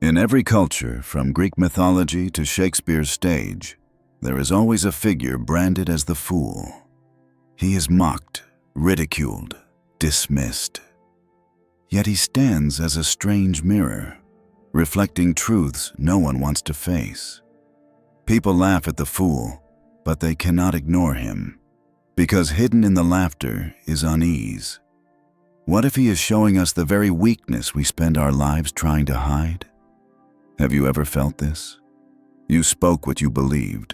In every culture, from Greek mythology to Shakespeare's stage, there is always a figure branded as the fool. He is mocked, ridiculed, dismissed. Yet he stands as a strange mirror, reflecting truths no one wants to face. People laugh at the fool, but they cannot ignore him, because hidden in the laughter is unease. What if he is showing us the very weakness we spend our lives trying to hide? Have you ever felt this? You spoke what you believed,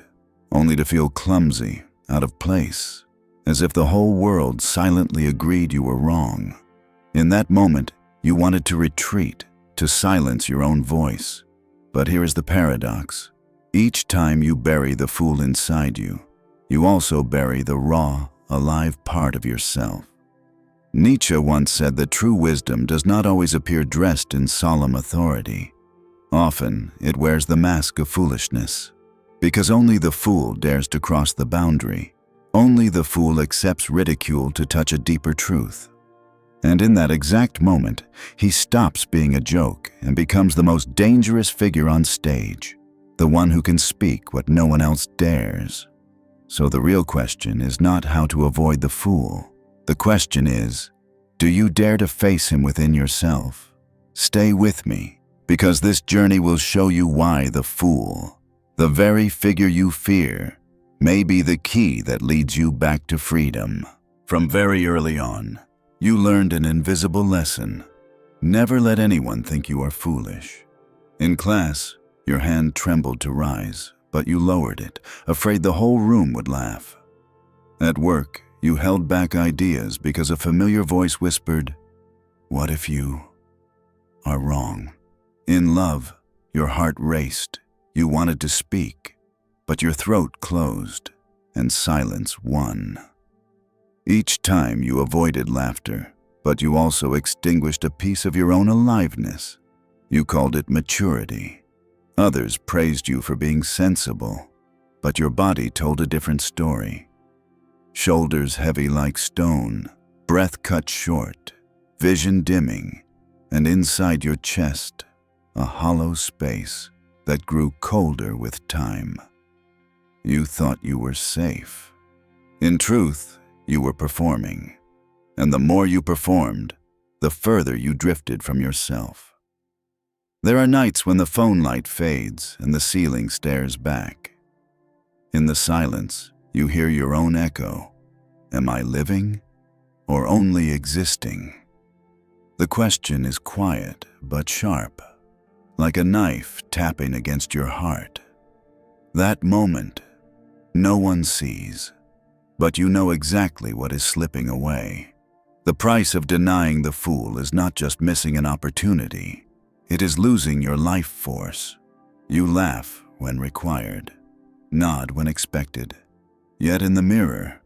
only to feel clumsy, out of place, as if the whole world silently agreed you were wrong. In that moment, you wanted to retreat, to silence your own voice. But here is the paradox. Each time you bury the fool inside you, you also bury the raw, alive part of yourself. Nietzsche once said that true wisdom does not always appear dressed in solemn authority. Often, it wears the mask of foolishness, because only the fool dares to cross the boundary. Only the fool accepts ridicule to touch a deeper truth. And in that exact moment, he stops being a joke and becomes the most dangerous figure on stage, the one who can speak what no one else dares. So the real question is not how to avoid the fool. The question is, do you dare to face him within yourself? Stay with me, because this journey will show you why the fool, the very figure you fear, may be the key that leads you back to freedom. From very early on, you learned an invisible lesson. Never let anyone think you are foolish. In class, your hand trembled to rise, but you lowered it, afraid the whole room would laugh. At work, you held back ideas because a familiar voice whispered, "What if you are wrong?" In love, your heart raced. You wanted to speak, but your throat closed, and silence won. Each time you avoided laughter, but you also extinguished a piece of your own aliveness. You called it maturity. Others praised you for being sensible, but your body told a different story. Shoulders heavy like stone, breath cut short, vision dimming, and inside your chest, a hollow space that grew colder with time. You thought you were safe. In truth, you were performing. And the more you performed, the further you drifted from yourself. There are nights when the phone light fades and the ceiling stares back. In the silence, you hear your own echo. Am I living or only existing? The question is quiet but sharp, like a knife tapping against your heart. That moment, no one sees, but you know exactly what is slipping away. The price of denying the fool is not just missing an opportunity, it is losing your life force. You laugh when required, nod when expected, yet in the mirror,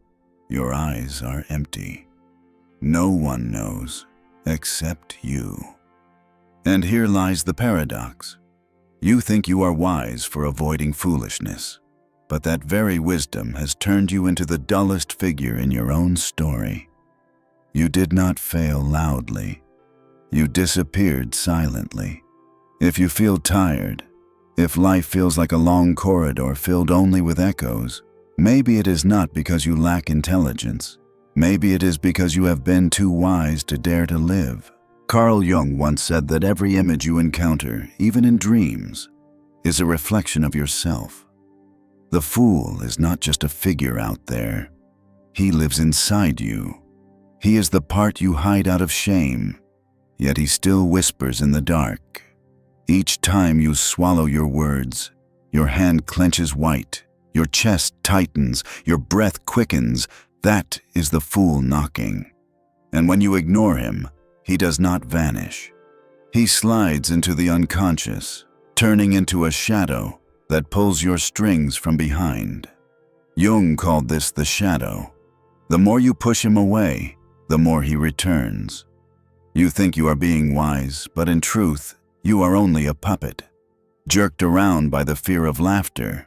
your eyes are empty. No one knows except you. And here lies the paradox. You think you are wise for avoiding foolishness, but that very wisdom has turned you into the dullest figure in your own story. You did not fail loudly. You disappeared silently. If you feel tired, if life feels like a long corridor filled only with echoes, maybe it is not because you lack intelligence. Maybe it is because you have been too wise to dare to live. Carl Jung once said that every image you encounter, even in dreams, is a reflection of yourself. The fool is not just a figure out there. He lives inside you. He is the part you hide out of shame, yet he still whispers in the dark. Each time you swallow your words, your hand clenches white, your chest tightens, your breath quickens. That is the fool knocking. And when you ignore him, he does not vanish. He slides into the unconscious, turning into a shadow that pulls your strings from behind. Jung called this the shadow. The more you push him away, the more he returns. You think you are being wise, but in truth, you are only a puppet, jerked around by the fear of laughter.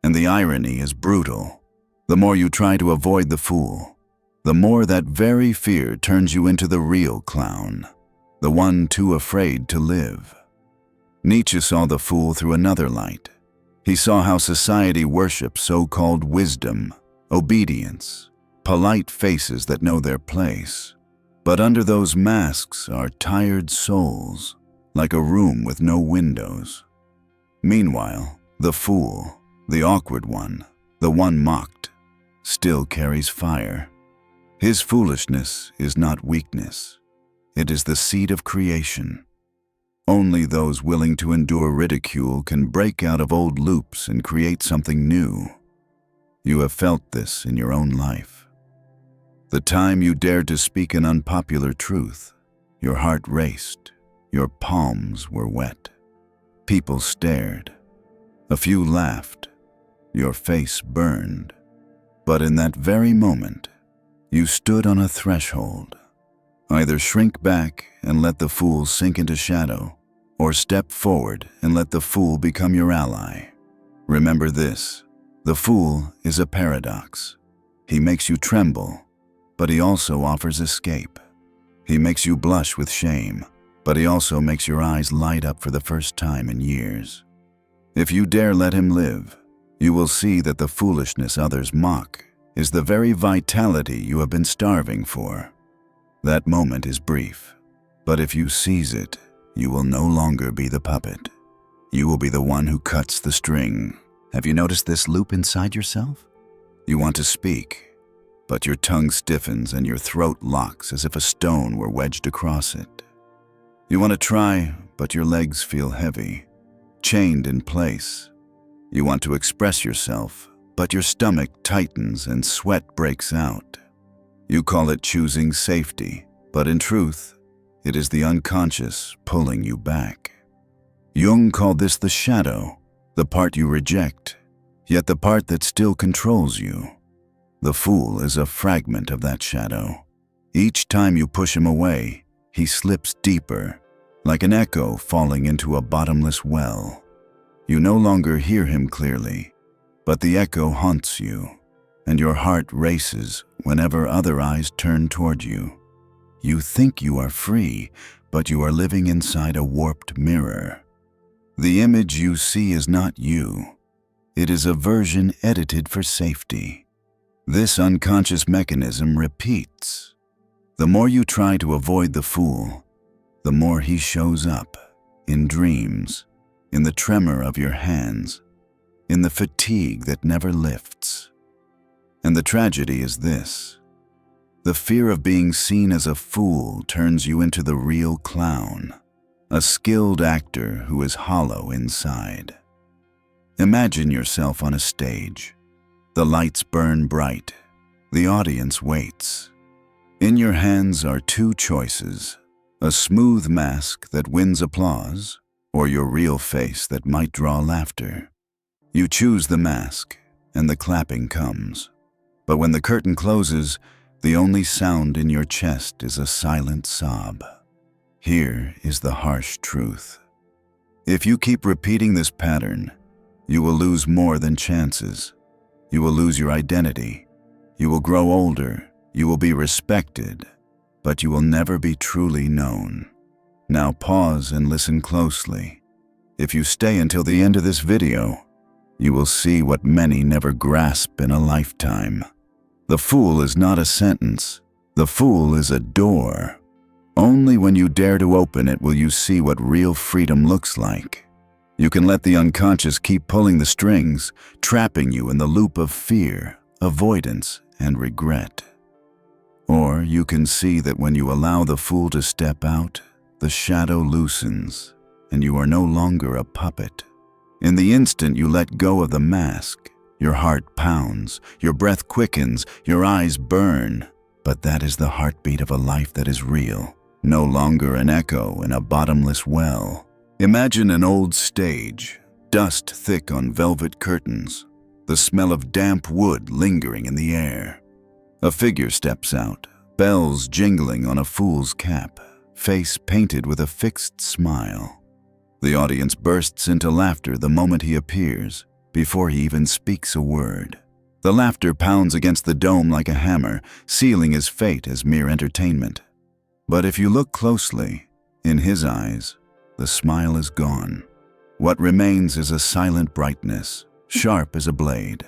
And the irony is brutal. The more you try to avoid the fool, the more that very fear turns you into the real clown, the one too afraid to live. Nietzsche saw the fool through another light. He saw how society worships so-called wisdom, obedience, polite faces that know their place. But under those masks are tired souls, like a room with no windows. Meanwhile, the fool, the awkward one, the one mocked, still carries fire. His foolishness is not weakness. It is the seed of creation. Only those willing to endure ridicule can break out of old loops and create something new. You have felt this in your own life. The time you dared to speak an unpopular truth, your heart raced, your palms were wet. People stared. A few laughed. Your face burned. But in that very moment, you stood on a threshold. Either shrink back and let the fool sink into shadow, or step forward and let the fool become your ally. Remember this, the fool is a paradox. He makes you tremble, but he also offers escape. He makes you blush with shame, but he also makes your eyes light up for the first time in years. If you dare let him live, you will see that the foolishness others mock is the very vitality you have been starving for. That moment is brief, but if you seize it, you will no longer be the puppet. You will be the one who cuts the string. Have you noticed this loop inside yourself? You want to speak, but your tongue stiffens and your throat locks as if a stone were wedged across it. You want to try, but your legs feel heavy, chained in place. You want to express yourself, but your stomach tightens and sweat breaks out. You call it choosing safety, but in truth, it is the unconscious pulling you back. Jung called this the shadow, the part you reject, yet the part that still controls you. The fool is a fragment of that shadow. Each time you push him away, he slips deeper, like an echo falling into a bottomless well. You no longer hear him clearly, but the echo haunts you, and your heart races whenever other eyes turn toward you. You think you are free, but you are living inside a warped mirror. The image you see is not you. It is a version edited for safety. This unconscious mechanism repeats. The more you try to avoid the fool, the more he shows up, in dreams, in the tremor of your hands, in the fatigue that never lifts. And the tragedy is this. The fear of being seen as a fool turns you into the real clown, a skilled actor who is hollow inside. Imagine yourself on a stage. The lights burn bright. The audience waits. In your hands are two choices, a smooth mask that wins applause, or your real face that might draw laughter. You choose the mask, and the clapping comes. But when the curtain closes, the only sound in your chest is a silent sob. Here is the harsh truth. If you keep repeating this pattern, you will lose more than chances. You will lose your identity. You will grow older. You will be respected, but you will never be truly known. Now pause and listen closely. If you stay until the end of this video, you will see what many never grasp in a lifetime. The fool is not a sentence. The fool is a door. Only when you dare to open it will you see what real freedom looks like. You can let the unconscious keep pulling the strings, trapping you in the loop of fear, avoidance, and regret. Or you can see that when you allow the fool to step out, the shadow loosens, and you are no longer a puppet. In the instant you let go of the mask, your heart pounds, your breath quickens, your eyes burn. But that is the heartbeat of a life that is real, no longer an echo in a bottomless well. Imagine an old stage, dust thick on velvet curtains, the smell of damp wood lingering in the air. A figure steps out, bells jingling on a fool's cap, face painted with a fixed smile. The audience bursts into laughter the moment he appears, before he even speaks a word. The laughter pounds against the dome like a hammer, sealing his fate as mere entertainment. But if you look closely, in his eyes, the smile is gone. What remains is a silent brightness, sharp as a blade.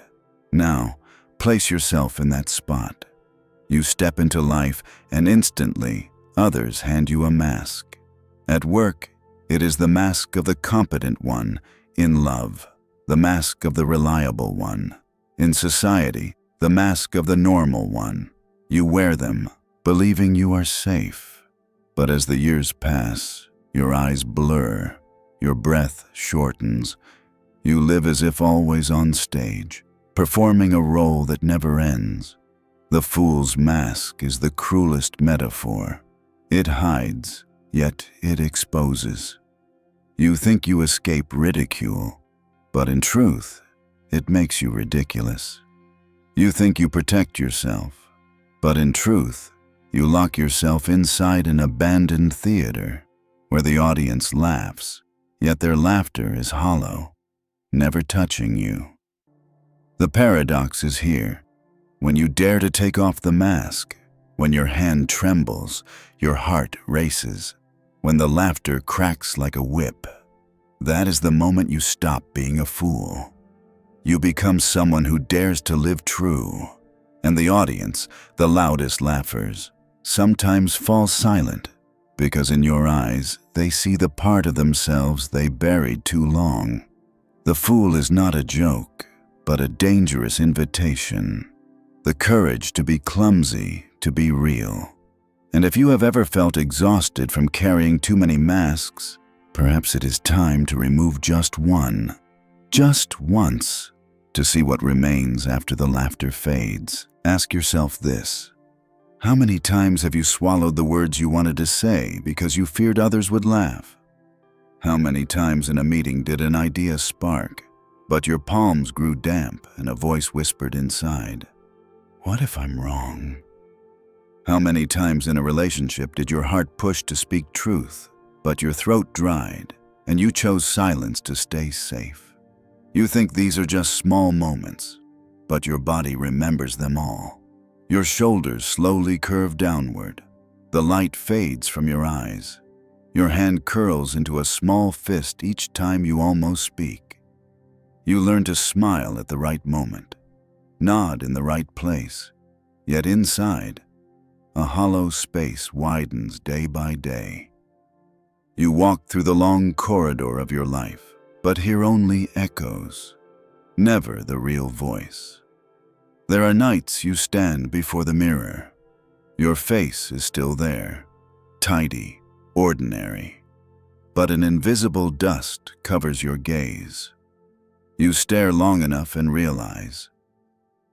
Now, place yourself in that spot. You step into life, and instantly, others hand you a mask. At work, it is the mask of the competent one. In love, the mask of the reliable one. In society, the mask of the normal one. You wear them, believing you are safe. But as the years pass, your eyes blur, your breath shortens. You live as if always on stage, performing a role that never ends. The fool's mask is the cruelest metaphor. It hides, yet it exposes. You think you escape ridicule, but in truth, it makes you ridiculous. You think you protect yourself, but in truth, you lock yourself inside an abandoned theater where the audience laughs, yet their laughter is hollow, never touching you. The paradox is here. When you dare to take off the mask, when your hand trembles, your heart races, when the laughter cracks like a whip, that is the moment you stop being a fool. You become someone who dares to live true, and the audience, the loudest laughers, sometimes fall silent because in your eyes they see the part of themselves they buried too long. The fool is not a joke, but a dangerous invitation. The courage to be clumsy, to be real. And if you have ever felt exhausted from carrying too many masks, perhaps it is time to remove just one, just once, to see what remains after the laughter fades. Ask yourself this: how many times have you swallowed the words you wanted to say because you feared others would laugh? How many times in a meeting did an idea spark, but your palms grew damp and a voice whispered inside, "What if I'm wrong?" How many times in a relationship did your heart push to speak truth, but your throat dried and you chose silence to stay safe? You think these are just small moments, but your body remembers them all. Your shoulders slowly curve downward. The light fades from your eyes. Your hand curls into a small fist each time you almost speak. You learn to smile at the right moment, nod in the right place, yet inside, a hollow space widens day by day. You walk through the long corridor of your life, but hear only echoes, never the real voice. There are nights you stand before the mirror. Your face is still there, tidy, ordinary, but an invisible dust covers your gaze. You stare long enough and realize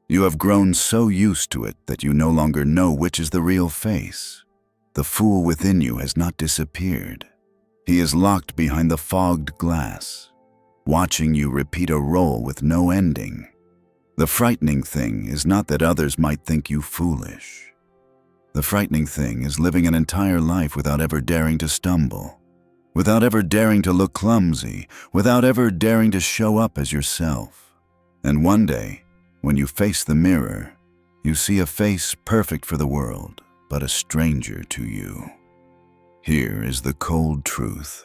you have grown so used to it that you no longer know which is the real face. The fool within you has not disappeared. He is locked behind the fogged glass, watching you repeat a role with no ending. The frightening thing is not that others might think you foolish. The frightening thing is living an entire life without ever daring to stumble, without ever daring to look clumsy, without ever daring to show up as yourself. And one day, when you face the mirror, you see a face perfect for the world, but a stranger to you. Here is the cold truth.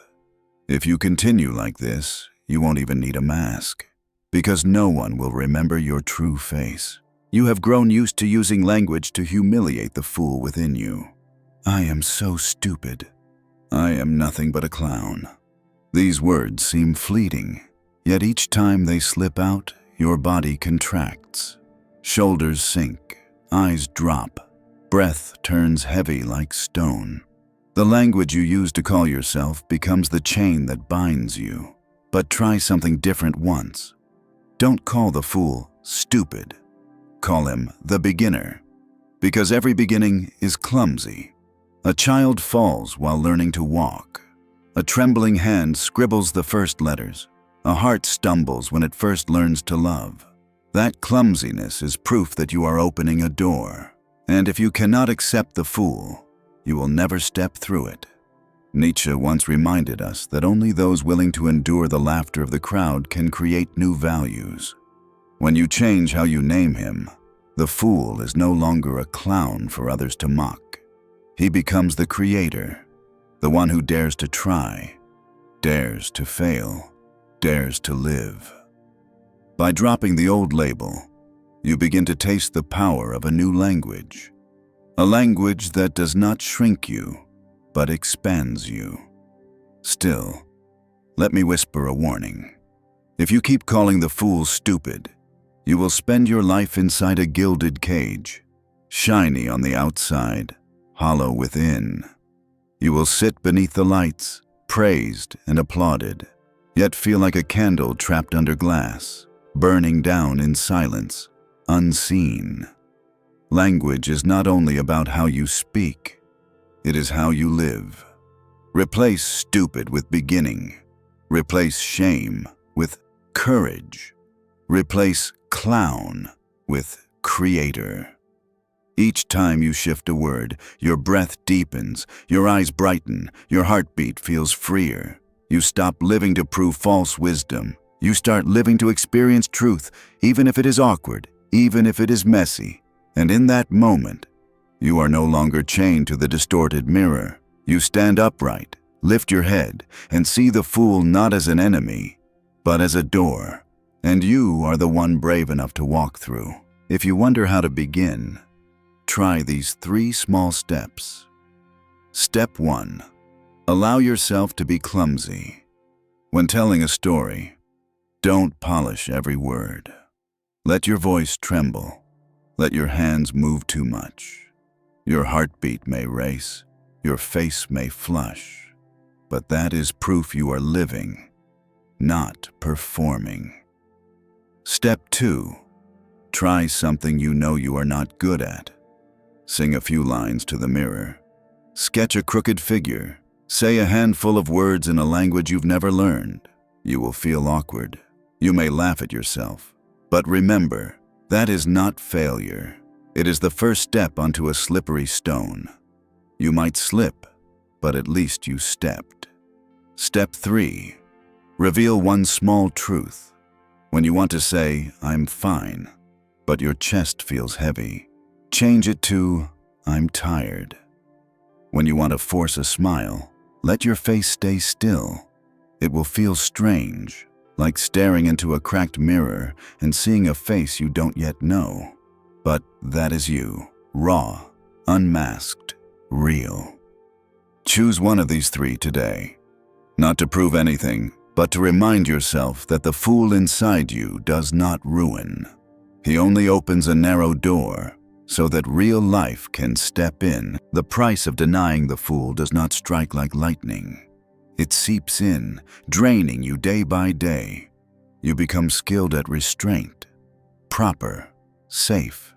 If you continue like this, you won't even need a mask, because no one will remember your true face. You have grown used to using language to humiliate the fool within you. I am so stupid. I am nothing but a clown. These words seem fleeting, yet each time they slip out, your body contracts. Shoulders sink, eyes drop, breath turns heavy like stone. The language you use to call yourself becomes the chain that binds you. But try something different once. Don't call the fool stupid. Call him the beginner, because every beginning is clumsy. A child falls while learning to walk. A trembling hand scribbles the first letters. A heart stumbles when it first learns to love. That clumsiness is proof that you are opening a door. And if you cannot accept the fool, you will never step through it. Nietzsche once reminded us that only those willing to endure the laughter of the crowd can create new values. When you change how you name him, the fool is no longer a clown for others to mock. He becomes the creator, the one who dares to try, dares to fail, dares to live. By dropping the old label, you begin to taste the power of a new language. A language that does not shrink you, but expands you. Still, let me whisper a warning. If you keep calling the fool stupid, you will spend your life inside a gilded cage, shiny on the outside, hollow within. You will sit beneath the lights, praised and applauded, yet feel like a candle trapped under glass, burning down in silence, unseen. Language is not only about how you speak, it is how you live. Replace stupid with beginning. Replace shame with courage. Replace clown with creator. Each time you shift a word, your breath deepens, your eyes brighten, your heartbeat feels freer. You stop living to prove false wisdom. You start living to experience truth, even if it is awkward, even if it is messy. And in that moment, you are no longer chained to the distorted mirror. You stand upright, lift your head, and see the fool not as an enemy, but as a door. And you are the one brave enough to walk through. If you wonder how to begin, try these 3 small steps. Step 1. Allow yourself to be clumsy. When telling a story, don't polish every word. Let your voice tremble. Let your hands move too much. Your heartbeat may race, your face may flush, but that is proof you are living, not performing. Step 2. Try something you know you are not good at. Sing a few lines to the mirror. Sketch a crooked figure. Say a handful of words in a language you've never learned. You will feel awkward. You may laugh at yourself. But remember, that is not failure. It is the first step onto a slippery stone. You might slip, but at least you stepped. Step 3. Reveal one small truth. When you want to say, "I'm fine," but your chest feels heavy, change it to, "I'm tired." When you want to force a smile, let your face stay still. It will feel strange, like staring into a cracked mirror and seeing a face you don't yet know. But that is you, raw, unmasked, real. Choose one of these 3 today. Not to prove anything, but to remind yourself that the fool inside you does not ruin. He only opens a narrow door so that real life can step in. The price of denying the fool does not strike like lightning. It seeps in, draining you day by day. You become skilled at restraint, proper, safe.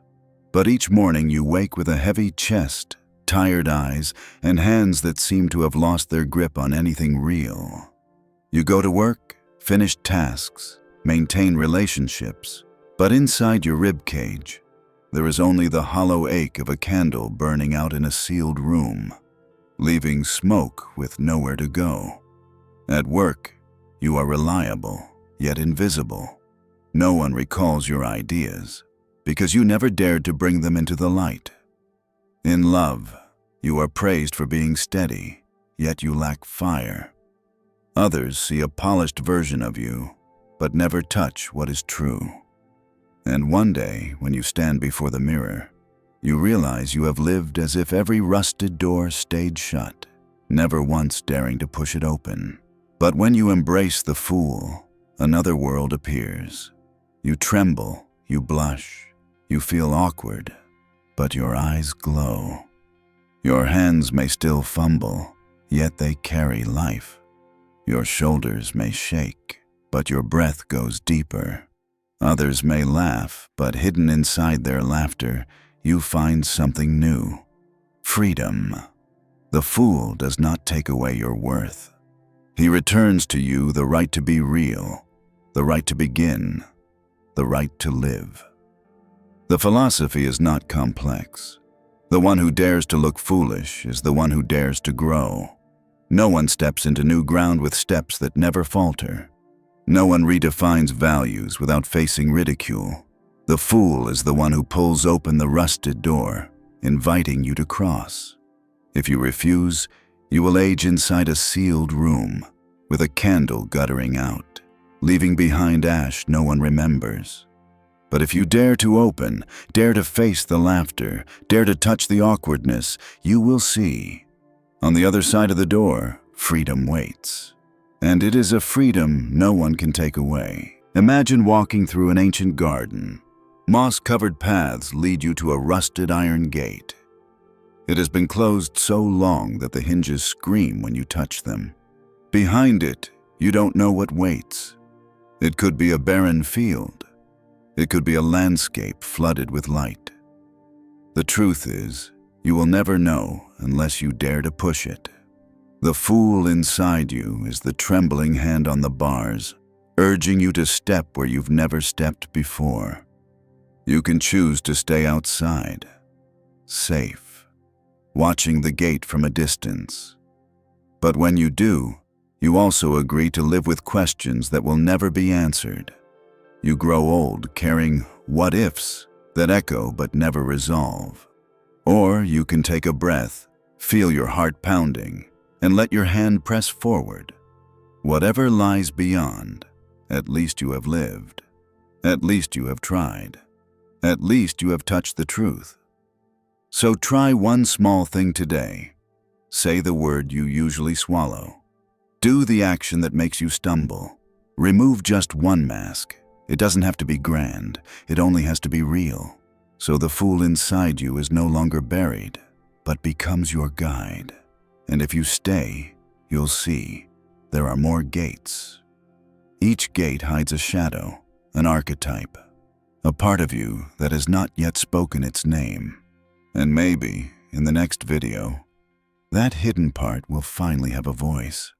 But each morning you wake with a heavy chest, tired eyes, and hands that seem to have lost their grip on anything real. You go to work, finish tasks, maintain relationships, but inside your rib cage, there is only the hollow ache of a candle burning out in a sealed room, leaving smoke with nowhere to go. At work, you are reliable, yet invisible. No one recalls your ideas, because you never dared to bring them into the light. In love, you are praised for being steady, yet you lack fire. Others see a polished version of you, but never touch what is true. And one day, when you stand before the mirror, you realize you have lived as if every rusted door stayed shut, never once daring to push it open. But when you embrace the fool, another world appears. You tremble, you blush, you feel awkward, but your eyes glow. Your hands may still fumble, yet they carry life. Your shoulders may shake, but your breath goes deeper. Others may laugh, but hidden inside their laughter, you find something new. Freedom. The fool does not take away your worth. He returns to you the right to be real, the right to begin, the right to live. The philosophy is not complex. The one who dares to look foolish is the one who dares to grow. No one steps into new ground with steps that never falter. No one redefines values without facing ridicule. The fool is the one who pulls open the rusted door, inviting you to cross. If you refuse, you will age inside a sealed room, with a candle guttering out. leaving behind ash no one remembers. But if you dare to open, dare to face the laughter, dare to touch the awkwardness, you will see. On the other side of the door, freedom waits. And it is a freedom no one can take away. Imagine walking through an ancient garden. Moss-covered paths lead you to a rusted iron gate. It has been closed so long that the hinges scream when you touch them. Behind it, you don't know what waits. It could be a barren field. It could be a landscape flooded with light. The truth is, you will never know unless you dare to push it. The fool inside you is the trembling hand on the bars, urging you to step where you've never stepped before. You can choose to stay outside, safe, watching the gate from a distance. But when you do, you also agree to live with questions that will never be answered. You grow old carrying what-ifs that echo but never resolve. Or you can take a breath, feel your heart pounding, and let your hand press forward. Whatever lies beyond, at least you have lived. At least you have tried. At least you have touched the truth. So try one small thing today. Say the word you usually swallow. Do the action that makes you stumble. Remove just one mask. It doesn't have to be grand. It only has to be real. So the fool inside you is no longer buried, but becomes your guide. And if you stay, you'll see there are more gates. Each gate hides a shadow, an archetype, a part of you that has not yet spoken its name. And maybe, in the next video, that hidden part will finally have a voice.